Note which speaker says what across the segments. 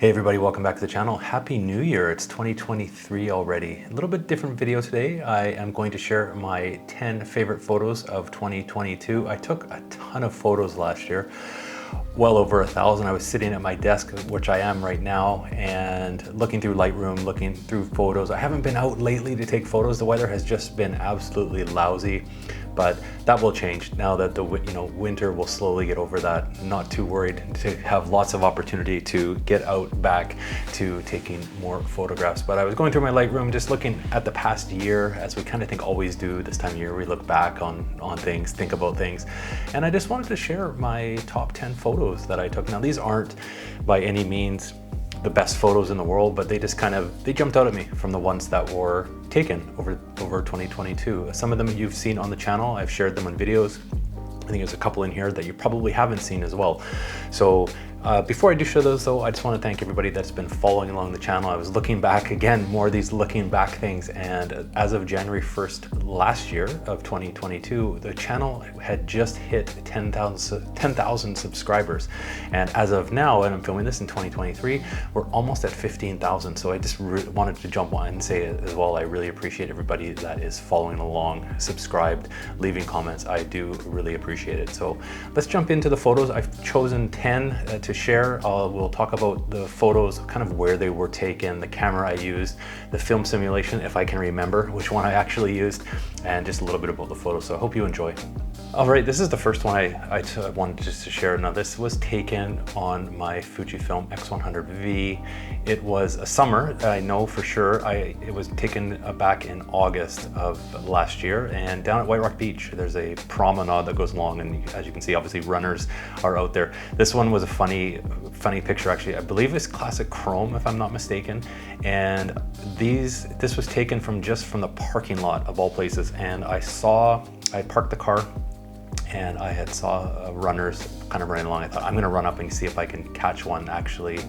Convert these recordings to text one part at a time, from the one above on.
Speaker 1: Hey everybody, welcome back to the channel. Happy New Year. It's 2023 already. A little bit different video today. I am going to share my 10 favorite photos of 2022. I took a ton of photos last year, well over 1,000. I was sitting at my desk, which I am right now, and looking through Lightroom, looking through photos. I haven't been out lately to take photos. The weather has just been absolutely lousy, but that will change now that the winter will slowly get over that. Not too worried to have lots of opportunity to get out back to taking more photographs. But I was going through my Lightroom, just looking at the past year, as we kind of think always do this time of year. We look back on things, think about things, and I just wanted to share my top 10 photos that I took. Now these aren't by any means the best photos in the world, but they just they jumped out at me from the ones that were taken over 2022. Some of them you've seen on the channel. I've shared them on videos. I think there's a couple in here that you probably haven't seen as well. So before I do show those though, I just want to thank everybody that's been following along the channel. I was looking back again, more of these looking back things, and as of January 1st last year of 2022, the channel had just hit 10,000 subscribers. And as of now, and I'm filming this in 2023, we're almost at 15,000. So I just wanted to jump on and say it as well. I really appreciate everybody that is following along, subscribed, leaving comments. I do really appreciate it. So let's jump into the photos. I've chosen 10 to share. We'll talk about the photos, kind of where they were taken, the camera I used, the film simulation, if I can remember which one I actually used, and just a little bit about the photos. So I hope you enjoy. All right, this is the first one I wanted just to share. Now this was taken on my Fujifilm X100v. It was a summer, I know for sure. It was taken back in August of last year, and down at White Rock Beach, there's a promenade that goes along, and as you can see, obviously runners are out there. This one was a funny picture actually. I believe it's classic chrome, if I'm not mistaken. And this was taken from the parking lot of all places. And I parked the car, and I had saw runners kind of running along. I thought, I'm gonna run up and see if I can catch one actually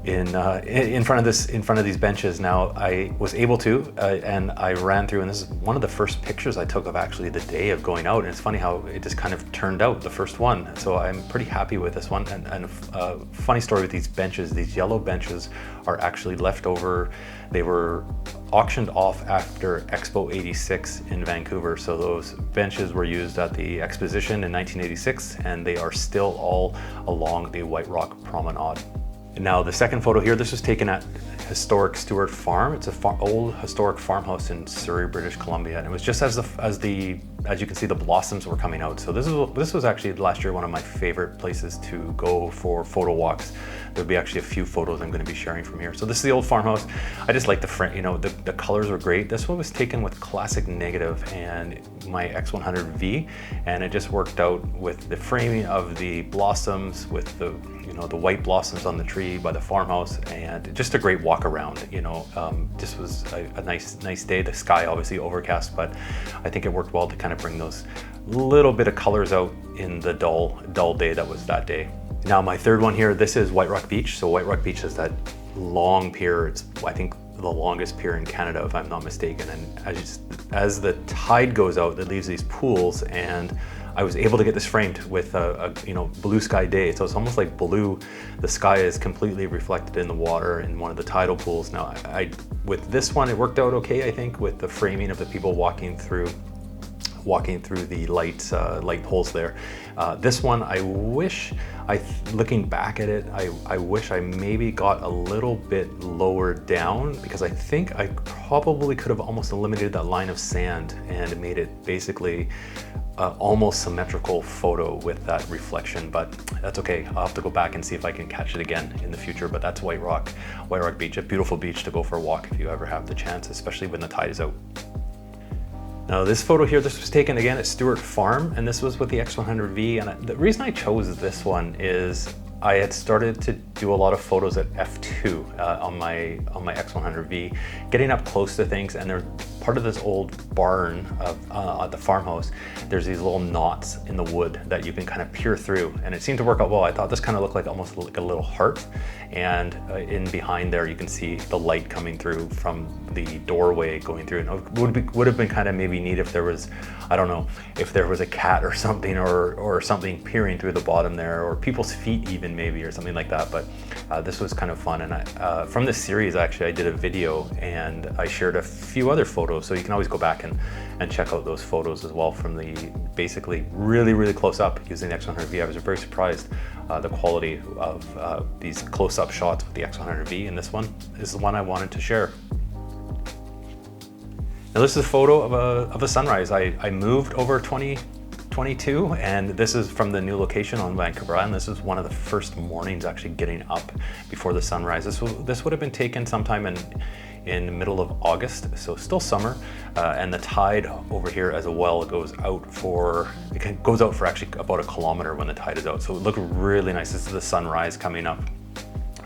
Speaker 1: in front of these benches. Now I was able to, and I ran through, and this is one of the first pictures I took of actually the day of going out. And it's funny how it just kind of turned out, the first one. So I'm pretty happy with this one. And funny story with these benches, these yellow benches are actually left over. They were auctioned off after Expo 86 in Vancouver. So those benches were used at the exposition in 1986, and they are still all along the White Rock Promenade. Now the second photo here, this was taken at historic Stewart Farm. It's an old historic farmhouse in Surrey, British Columbia, and it was just as you can see, the blossoms were coming out. So this was actually last year one of my favorite places to go for photo walks. There'll be actually a few photos I'm going to be sharing from here. So this is the old farmhouse. I just like the front, the colors were great. This one was taken with classic negative and my X100v, and it just worked out with the framing of the blossoms, with the the white blossoms on the tree by the farmhouse, and just a great walk around. This was a nice day. The sky obviously overcast, but I think it worked well to kind of bring those little bit of colors out in the dull day that was that day. Now my third one here, this is White Rock Beach. So White Rock Beach is that long pier. It's, I think, the longest pier in Canada, if I'm not mistaken. And as the tide goes out, it leaves these pools, and I was able to get this framed with a blue sky day. So it's almost like blue. The sky is completely reflected in the water in one of the tidal pools. Now with this one, it worked out okay, I think, with the framing of the people walking through the light poles there. This one, looking back at it, I wish I maybe got a little bit lower down, because I think I probably could have almost eliminated that line of sand and made it basically almost symmetrical photo with that reflection, but that's okay. I'll have to go back and see if I can catch it again in the future. But that's White Rock Beach, a beautiful beach to go for a walk if you ever have the chance, especially when the tide is out. Now this photo here, this was taken again at Stewart Farm, and this was with the X100v. And the reason I chose this one is I had started to do a lot of photos at f2 on my X100v, getting up close to things, and they're part of this old barn at the farmhouse. There's these little knots in the wood that you can kind of peer through, and it seemed to work out well. I thought this kind of looked like almost like a little heart, and in behind there you can see the light coming through from the doorway going through. And it would have been kind of maybe neat if there was, I don't know, if there was a cat or something, or something peering through the bottom there, or people's feet even in maybe, or something like that. But this was kind of fun. And from this series, actually, I did a video and I shared a few other photos. So you can always go back and check out those photos as well from the basically really, really close up using the X100v. I was very surprised the quality of these close-up shots with the X100v, and this one is the one I wanted to share. Now this is a photo of a sunrise. I moved over 2022, and this is from the new location on Vancouver Island. This is one of the first mornings actually getting up before the sunrise. This would have been taken sometime in the middle of August, so still summer, and the tide over here as well goes out for actually about 1 kilometer when the tide is out. So it looked really nice. This is the sunrise coming up.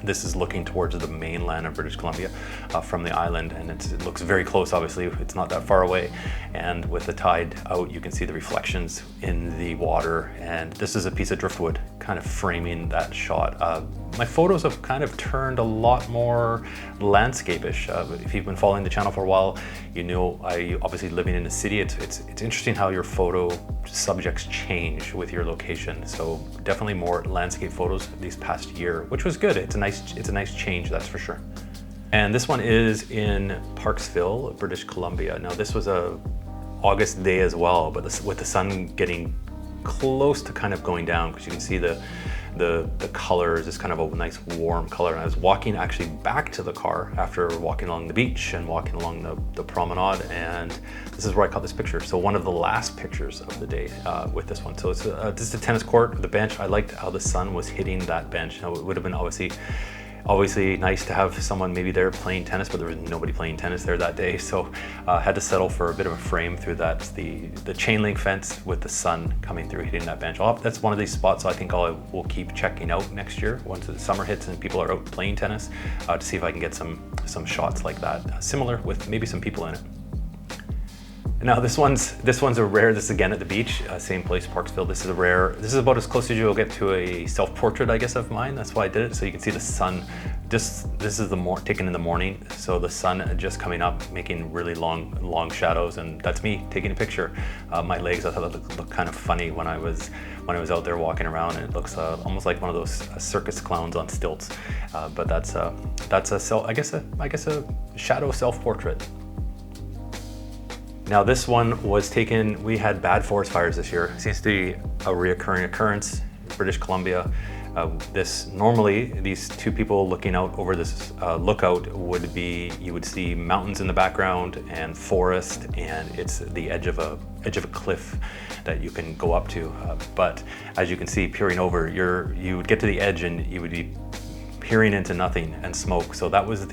Speaker 1: This is looking towards the mainland of British Columbia from the island, and it looks very close. Obviously, it's not that far away, and with the tide out, you can see the reflections in the water, and this is a piece of driftwood kind of framing that shot. My photos have kind of turned a lot more landscape-ish. If you've been following the channel for a while, you know I obviously living in a city. It's interesting how your photo subjects change with your location. So definitely more landscape photos this past year, which was good. It's a nice change, that's for sure. And this one is in Parksville, British Columbia. Now this was a August day as well, but with the sun getting close to kind of going down, because you can see the color is just kind of a nice warm color. And I was walking actually back to the car after walking along the beach and walking along the promenade, and this is where I caught this picture. So one of the last pictures of the day with this one. So it's just a tennis court with a bench. I liked how the sun was hitting that bench. Now it would have been obviously nice to have someone maybe there playing tennis, but there was nobody playing tennis there that day. So I had to settle for a bit of a frame through that, the chain link fence with the sun coming through, hitting that bench. That's one of these spots I think I will keep checking out next year once the summer hits and people are out playing tennis, to see if I can get some shots like that, similar with maybe some people in it. Now this one's a rare. This is again at the beach, same place, Parksville. This is about as close as you'll get to a self-portrait, I guess, of mine. That's why I did it. So you can see the sun. This is taken in the morning. So the sun just coming up, making really long shadows, and that's me taking a picture. My legs, I thought it looked kind of funny when I was out there walking around, and it looks almost like one of those circus clowns on stilts. But that's I guess a shadow self-portrait. Now this one was taken, we had bad forest fires this year. It seems to be a reoccurring occurrence in British Columbia. Normally these two people looking out over this lookout you would see mountains in the background and forest, and it's the edge of a cliff that you can go up to. But as you can see, peering over, you would get to the edge and you would be peering into nothing and smoke. So that was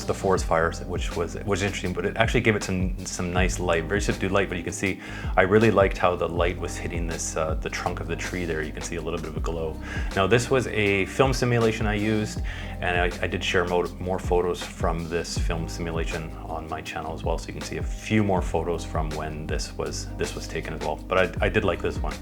Speaker 1: the forest fires, which was interesting, but it actually gave it some nice light, very subdued light. But you can see, I really liked how the light was hitting the trunk of the tree there. You can see a little bit of a glow. Now this was a film simulation I used, and I did share more photos from this film simulation on my channel as well. So you can see a few more photos from when this was taken as well. But I did like this one.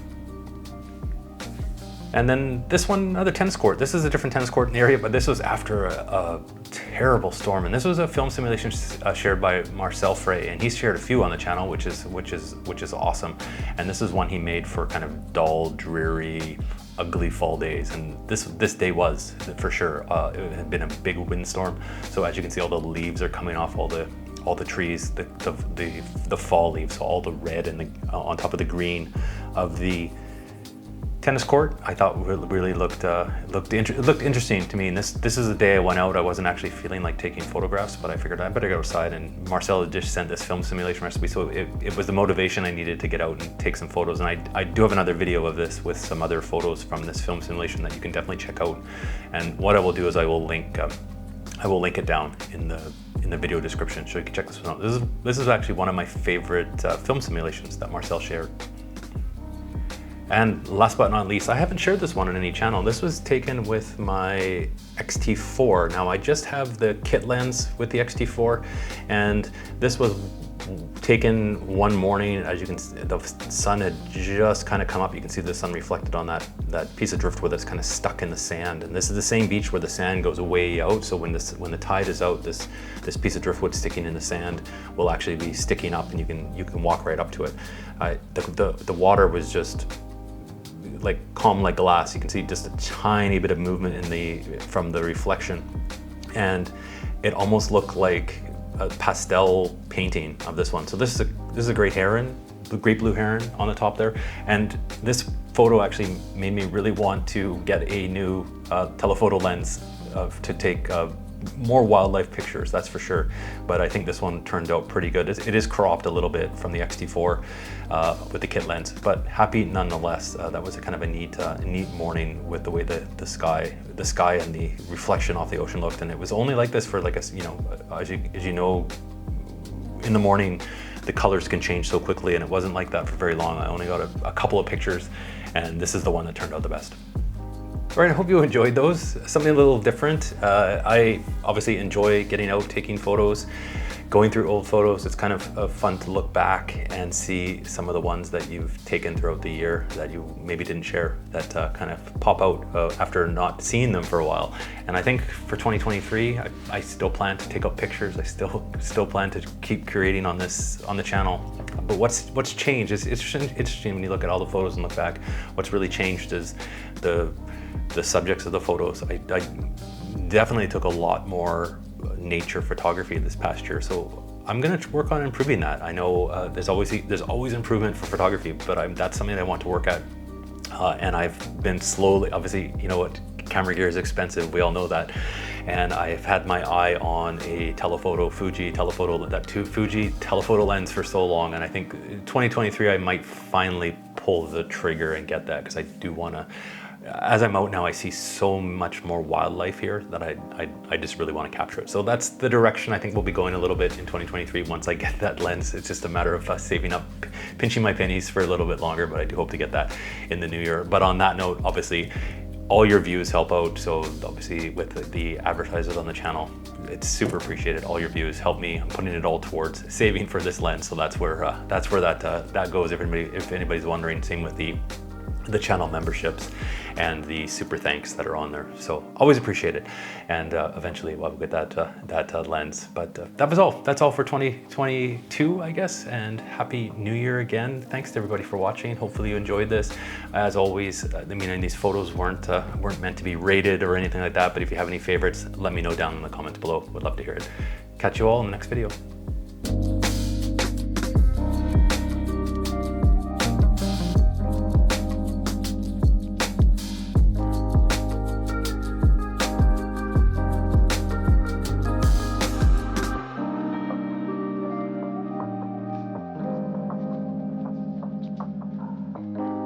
Speaker 1: And then this one, another tennis court. This is a different tennis court in the area, but this was after a terrible storm. And this was a film simulation shared by Marcel Frey, and he's shared a few on the channel, which is awesome. And this is one he made for kind of dull, dreary, ugly fall days. And this day was for sure. It had been a big windstorm. So as you can see, all the leaves are coming off all the trees, the fall leaves, so all the red and on top of the green of the tennis court. I thought really looked interesting to me. And this is the day I went out. I wasn't actually feeling like taking photographs, but I figured I better go outside. And Marcel had just sent this film simulation recipe, so it was the motivation I needed to get out and take some photos. And I do have another video of this with some other photos from this film simulation that you can definitely check out. And what I will do is I will link it down in the video description, so you can check this one out. This is actually one of my favorite film simulations that Marcel shared. And last but not least, I haven't shared this one on any channel. This was taken with my X-T4. Now I just have the kit lens with the X-T4, and this was taken one morning. As you can see, the sun had just kind of come up. You can see the sun reflected on that piece of driftwood that's kind of stuck in the sand. And this is the same beach where the sand goes way out. So when the tide is out, this piece of driftwood sticking in the sand will actually be sticking up, and you can walk right up to it. The water was just like calm like glass. You can see just a tiny bit of movement from the reflection, and it almost looked like a pastel painting of this one. So this is a great heron, the great blue heron on the top there, and this photo actually made me really want to get a new telephoto lens to take more wildlife pictures, that's for sure. But I think this one turned out pretty good. It is cropped a little bit from the X-T4 with the kit lens, but happy nonetheless. That was a kind of a neat morning with the way the sky and the reflection off the ocean looked. And it was only like this for like as you know, in the morning, the colors can change so quickly, and it wasn't like that for very long. I only got a couple of pictures, and this is the one that turned out the best. All right, I hope you enjoyed those. Something a little different. I obviously enjoy getting out, taking photos, going through old photos. It's kind of fun to look back and see some of the ones that you've taken throughout the year that you maybe didn't share, that kind of pop out after not seeing them for a while. And I think for 2023, I still plan to take out pictures. I still plan to keep creating on the channel. But what's changed is it's interesting when you look at all the photos and look back. What's really changed is the subjects of the photos. I definitely took a lot more nature photography this past year, so I'm gonna work on improving that. I know there's always improvement for photography, but that's something I want to work at. And I've been slowly, obviously, you know what, camera gear is expensive, we all know that. And I've had my eye on a Fuji telephoto lens for so long, and I think 2023 I might finally pull the trigger and get that, because I do wanna, as I'm out now, I see so much more wildlife here that I just really want to capture it. So that's the direction I think we'll be going a little bit in 2023 once I get that lens. It's just a matter of saving up, pinching my pennies for a little bit longer, but I do hope to get that in the new year. But on that note, obviously, all your views help out. So obviously with the advertisers on the channel, it's super appreciated. All your views help me. I'm putting it all towards saving for this lens. So that's where that goes. If anybody's wondering, same with the channel memberships and the super thanks that are on there. So always appreciate it. And eventually we'll get that lens. But that was all. That's all for 2022, I guess. And Happy New Year again. Thanks to everybody for watching. Hopefully you enjoyed this. As always, I mean, these photos weren't meant to be rated or anything like that. But if you have any favorites, let me know down in the comments below. Would love to hear it. Catch you all in the next video.